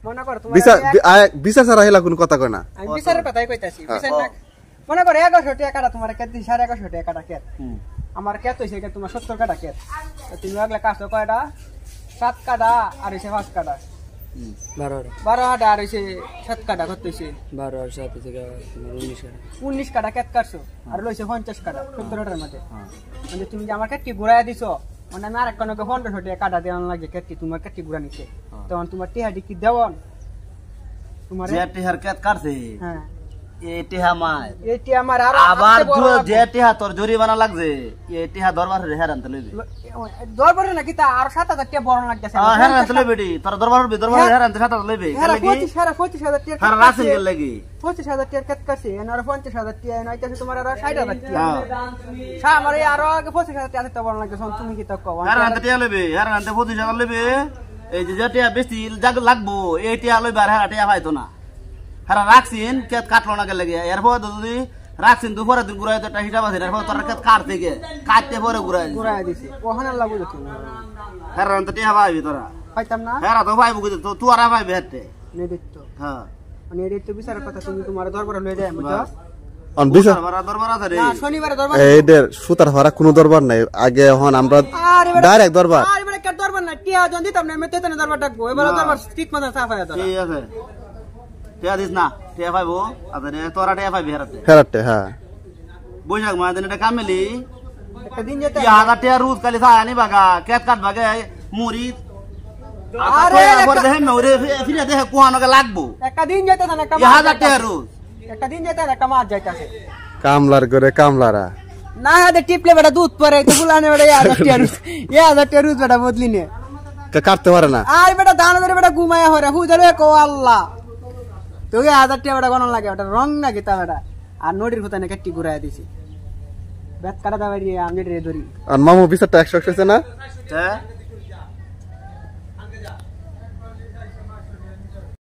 মনে করো তোমার বিচার ছাড়া হেলা কোন কথা কয় না আমি বিচারের কথাই কইতাছি বিচার না মনে করো 1100 টাকাটা তোমার কে 1150 টাকাটা কে আমার কে তো সেটা তোমার 70 টাকা কে তুমি আগলা কাজ কয়টা 7 কাটা আর হইছে 5 কাটা 12 কাটা আর হইছে 7 কাটা কত হইছে 12 আর 7 থেকে তোমার 19 কাটা কেট কাটছো আর লইছে 50 কাটা 70 টাকার মধ্যে মানে তুমি যে আমার কেটে ঘুরায় দিছো মানে আমি আরেক কোনকে 1500 টাকা কাটা দেওয়ান লাগে কেটে তোমার কেটে ঘুরা নিছে তখন তোমার টিহাডি কি দেওন তোমার যে টিহার কেট কাটছে হ্যাঁ এটি আমার আবার যে টিহা তোর জরিমানা লাগছে এটিহা দরবারে হেরান তো লইবে দরবারে নাকি তা আর 7000 টাকা বড় লাগতেছে হেরান তো লইবে তোর দরবারে হেরান তো 7000 লইবে কি 25000 টাকা আর রাসিন গেল লাগি 25000 টাকা কাট করছে আর 50000 টাকা নাইতাছে তোমার আর 60000 টাকা সা আমারে আর 25000 টাকা তো বড় লাগতেছে তুমি কি তা কও হেরান তো টাকা লইবে হেরান তো 25000 লইবে এই যে যেটা বেশি লাগবো এইটা লইবে আর হেরাটা পাইতো না হারা রাখছিন কেত কাটলো না গেলে এরপর যদি রাখছিন দুপুরে দিন ঘুরাই তো একটা হিসাব আছে এরপর তোর কেত কাটতে গিয়ে কাটতে পরে ঘুরাই দিছি ওখানে লাগু দেখো হেরা তো টিহা পাইবি তোরা পাইতাম না হেরা তো পাইবো কিন্তু তুই আর পাইবি হেতে নে দেখতো হ্যাঁ মানে এর তো বিচারের কথা তুমি তোমার দরবারে লই যায় বুঝছো অন বিচার দরবার আছে রে না শনিবারে দরবার এইদের সুতার হরা কোনো দরবার নাই আগে এখন আমরা ডাইরেক্ট দরবার আর মানে কে দরবার না টিয়া জন দিতাম না মেতে তেনে দরবার ডাকবো এবার দরবার ঠিক মতো সাফ হয়ে দাঁড়া ঠিক আছে টিয়া দিস না টিয়া পাইবো আদরে তোরা টিয়া পাইবি হেরাতে হ্যাঁ বৈশাখ মাস দিন এটা কামেলি একটা দিন যেতে 1000 টিয়া রোজ কালি থা আনি বাগা কেত কাট বাগে মুড়ি আরে পরে দেখে নরে ফিরে দেখে কোহানকে লাগবো একটা দিন যেতে না একটা 1000 টিয়া রোজ একটা দিন যেতে না একটা মাস যাইতাছে কামলার করে কামলারা না হাতে টিপলে বেটা দুধ পরে তো বুলানে বেটা 1000 টিয়া রোজ 1000 টিয়া রোজ বেটা বদলি নে কাটতে পারে না আর বেটা দানা ধরে বেটা ঘুমায়া হরে হুজরে কো আল্লাহ তোকে 1000 টাকা বেটা গণন লাগে ওটা রং না গিতা বেটা আর নড়ির কথা না কেটে ঘুরায় দিছি বেত কাটা দাবাই আমি রে ধরি আর মামু বিচারটা 100 হইছে না হ্যাঁ